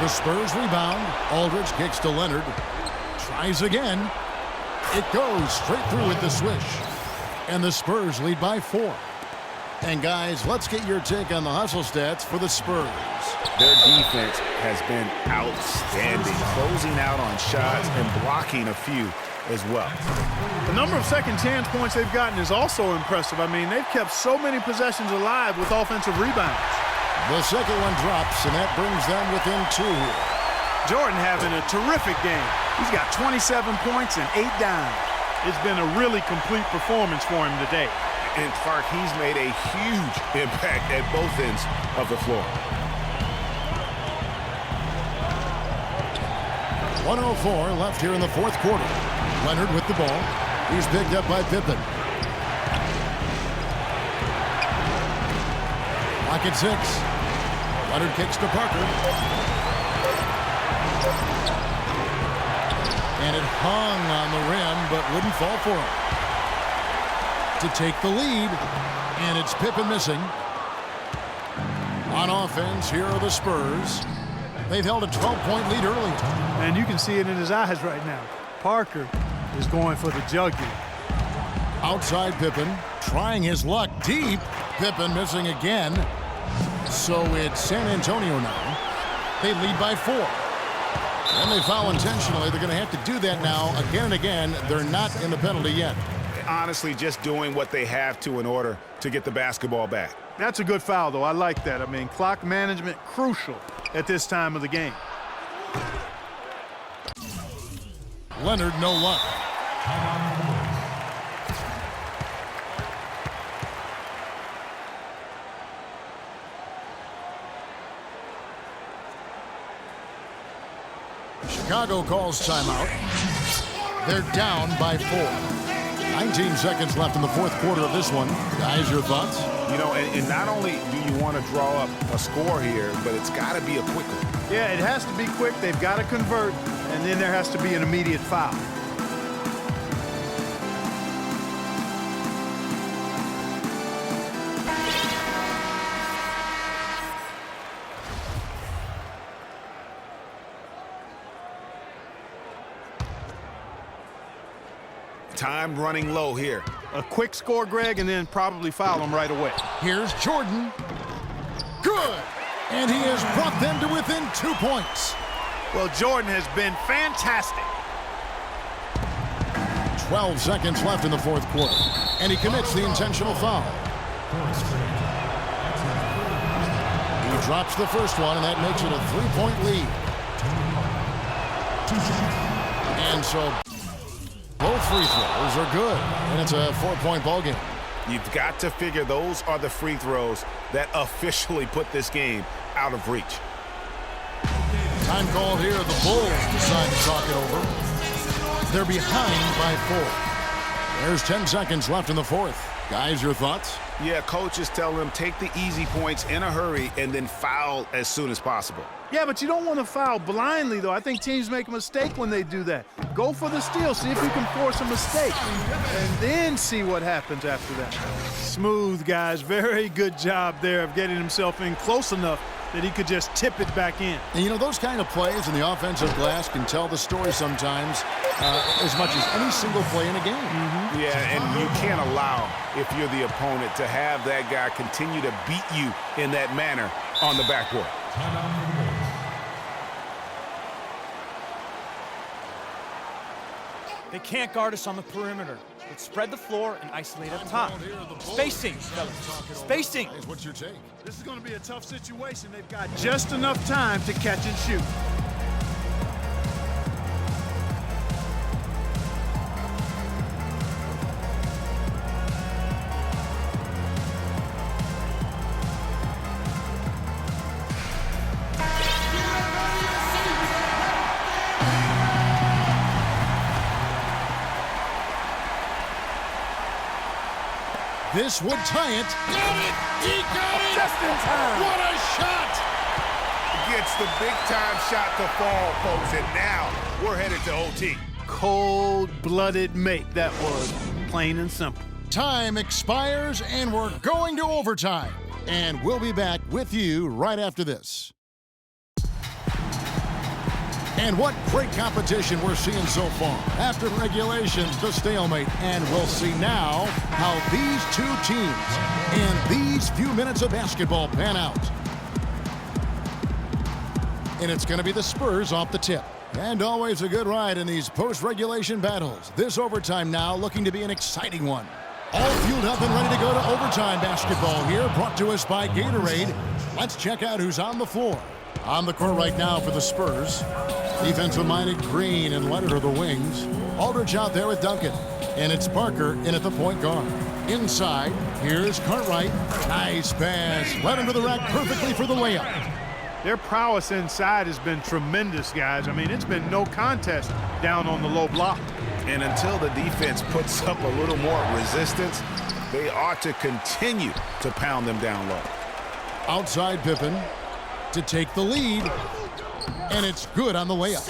The Spurs rebound. Aldridge kicks to Leonard. Tries again. It goes straight through with the swish. And the Spurs lead by 4. And guys, let's get your take on the hustle stats for the Spurs. Their defense has been outstanding, closing out on shots and blocking a few as well. The number of second chance points they've gotten is also impressive. I mean, they've kept so many possessions alive with offensive rebounds. The second one drops, and that brings them within 2 here. Jordan having a terrific game. He's got 27 points and 8 dimes. It's been a really complete performance for him today. And Clark, he's made a huge impact at both ends of the floor. 1:04 left here in the fourth quarter. Leonard with the ball. He's picked up by Pippen. Pocket 6. Leonard kicks to Parker. And it hung on the rim, but wouldn't fall for him. To take the lead, and it's Pippen missing. On offense, here are the Spurs. They've held a 12-point lead early. And you can see it in his eyes right now. Parker is going for the jugular. Outside Pippen, trying his luck deep. Pippen missing again. So it's San Antonio now. They lead by 4. When they foul intentionally, they're going to have to do that now again and again. They're not in the penalty yet. Honestly, just doing what they have to in order to get the basketball back. That's a good foul, though. I like that. I mean, clock management crucial at this time of the game. Leonard, no luck. Chicago calls timeout. They're down by 4. 19 seconds left in the fourth quarter of this one. Guys, your thoughts? You know, and not only do you want to draw up a score here, but it's got to be a quick one. Yeah, it has to be quick. They've got to convert, and then there has to be an immediate foul. Time running low here. A quick score, Greg, and then probably foul him right away. Here's Jordan. Good. And he has brought them to within 2 points. Well, Jordan has been fantastic. 12 seconds left in the fourth quarter. And he commits the intentional foul. He drops the first one, and that makes it a 3-point lead. And so both free throws are good, and it's a 4-point ball game. You've got to figure those are the free throws that officially put this game out of reach. Time called here. The Bulls decide to talk it over. They're behind by 4. There's 10 seconds left in the fourth. Guys, your thoughts? Yeah, coaches tell them take the easy points in a hurry and then foul as soon as possible. Yeah, but you don't want to foul blindly, though. I think teams make a mistake when they do that. Go for the steal. See if you can force a mistake. And then see what happens after that. Smooth, guys. Very good job there of getting himself in close enough that he could just tip it back in. And you know, those kind of plays in the offensive glass can tell the story sometimes as much as any single play in a game. Mm-hmm. Yeah, and you can't allow, if you're the opponent, to have that guy continue to beat you in that manner on the backboard. They can't guard us on the perimeter. Let's spread the floor and isolate up top. Spacing, fellas. Spacing. What's your take? This is going to be a tough situation. They've got just enough time to catch and shoot. This would tie it. Got it! He got it! Just in time. What a shot! Gets the big-time shot to fall, folks, and now we're headed to OT. Cold-blooded make that was, plain and simple. Time expires, and we're going to overtime. And we'll be back with you right after this. And what great competition we're seeing so far. After regulation, the stalemate. And we'll see now how these two teams and these few minutes of basketball pan out. And it's going to be the Spurs off the tip. And always a good ride in these post-regulation battles. This overtime now looking to be an exciting one. All fueled up and ready to go to overtime basketball here, brought to us by Gatorade. Let's check out who's on the floor. On the court right now for the Spurs. Defensive-minded Green and Leonard are the wings. Aldridge out there with Duncan. And it's Parker in at the point guard. Inside, here's Cartwright. Nice pass. Led him to the rack perfectly for the layup. Their prowess inside has been tremendous, guys. I mean, it's been no contest down on the low block. And until the defense puts up a little more resistance, they ought to continue to pound them down low. Outside Pippen to take the lead. And it's good on the layup.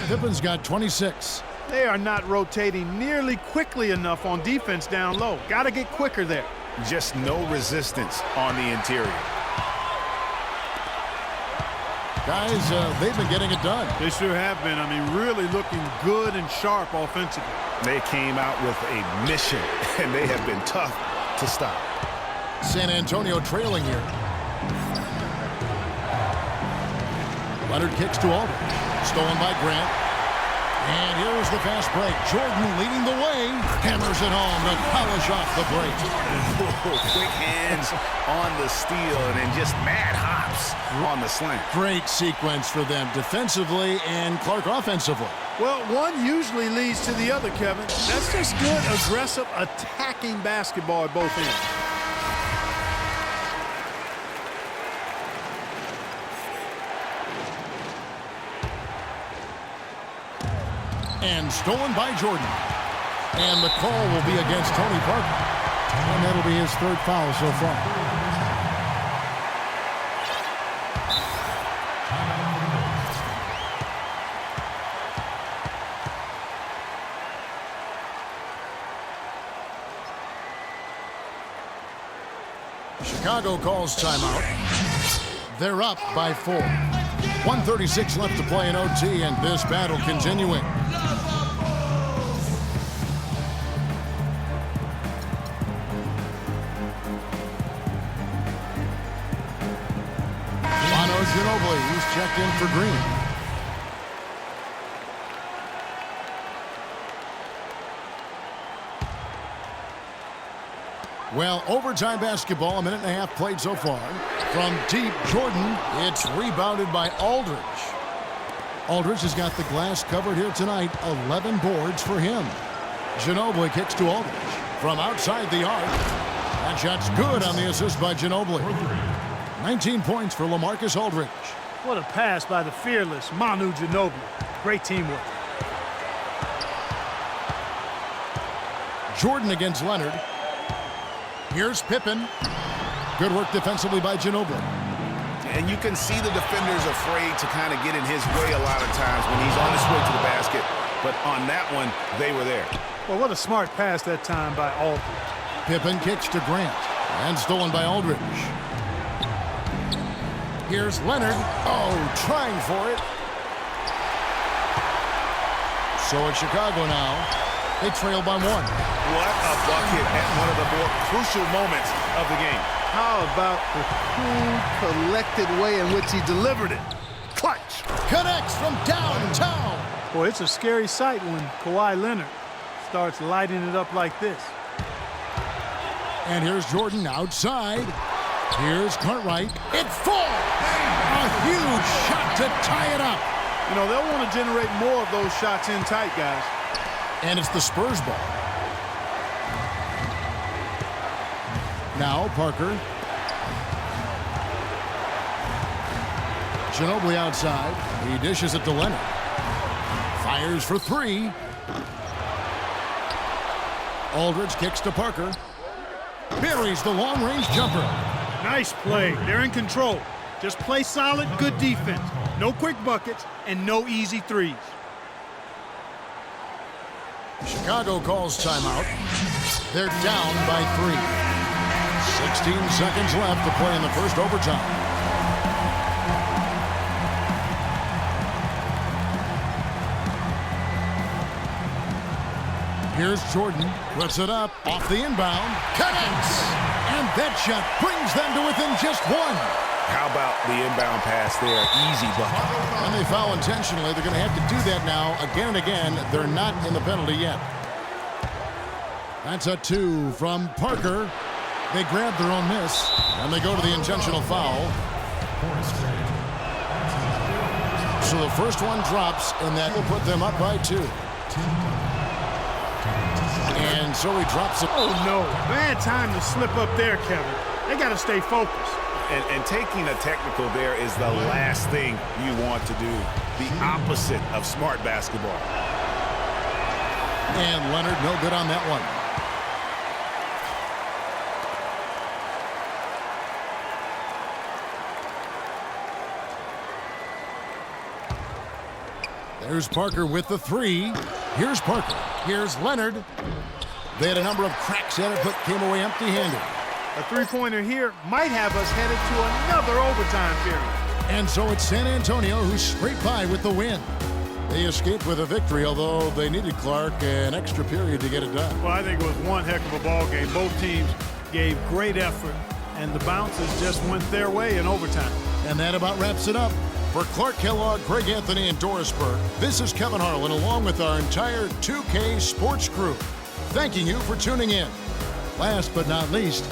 Pippen's got 26. They are not rotating nearly quickly enough on defense down low. Got to get quicker there. Just no resistance on the interior. Guys, they've been getting it done. They sure have been. I mean, really looking good and sharp offensively. They came out with a mission, and they have been tough to stop. San Antonio trailing here. Leonard kicks to Aldridge. Stolen by Grant. And here's the fast break. Jordan leading the way. Hammers it home to polish off the break. Quick hands on the steal and then just mad hops on the slant. Great sequence for them defensively and Clark offensively. Well, one usually leads to the other, Kevin. That's just good, aggressive, attacking basketball at both ends. And stolen by Jordan. And the call will be against Tony Parker. And that'll be his third foul so far. Chicago calls timeout. They're up by 4. 1:36 left to play in OT, and this battle continuing. Ginobili, he's checked in for Green. Well, overtime basketball, a minute and a half played so far. From deep, Jordan, it's rebounded by Aldridge. Aldridge has got the glass covered here tonight. 11 boards for him. Ginobili kicks to Aldridge. From outside the arc. That shot's good on the assist by Ginobili. 19 points for LaMarcus Aldridge. What a pass by the fearless Manu Ginobili. Great teamwork. Jordan against Leonard. Here's Pippen. Good work defensively by Ginobili. And you can see the defenders afraid to kind of get in his way a lot of times when he's on his way to the basket. But on that one, they were there. Well, what a smart pass that time by Aldridge. Pippen kicks to Grant. And stolen by Aldridge. Here's Leonard. Oh, trying for it. So it's Chicago now. They trail by 1. What a bucket at one of the more crucial moments of the game. How about the cool, collected way in which he delivered it? Clutch. Connects from downtown. Boy, it's a scary sight when Kawhi Leonard starts lighting it up like this. And here's Jordan outside. Here's Cartwright. It falls. A huge shot to tie it up. You know, they'll want to generate more of those shots in tight, guys. And it's the Spurs ball. Now Parker. Ginobili outside. He dishes it to Leonard. Fires for 3. Aldridge kicks to Parker. Buries the long-range jumper. Nice play. They're in control. Just play solid, good defense. No quick buckets and no easy threes. Chicago calls timeout. They're down by 3. 16 seconds left to play in the first overtime. Here's Jordan. Puts it up. Off the inbound. Connects. And that shot brings them to within just one. How about the inbound pass there? Easy bucket. When they foul intentionally, they're going to have to do that now again and again. They're not in the penalty yet. That's a 2 from Parker. They grab their own miss, and they go to the intentional foul. So the first one drops, and that will put them up by 2. And so he drops it. Oh, no. Bad time to slip up there, Kevin. They got to stay focused. And taking a technical there is the last thing you want to do. The opposite of smart basketball. And Leonard no good on that one. There's Parker with the 3. Here's Parker. Here's Leonard. They had a number of cracks at it, but came away empty-handed. A three-pointer here might have us headed to another overtime period. And so it's San Antonio who scraped by with the win. They escaped with a victory, although they needed Clark an extra period to get it done. Well, I think it was one heck of a ball game. Both teams gave great effort, and the bounces just went their way in overtime. And that about wraps it up. For Clark Kellogg, Greg Anthony, and Doris Burke, this is Kevin Harlan along with our entire 2K Sports crew, thanking you for tuning in. Last but not least,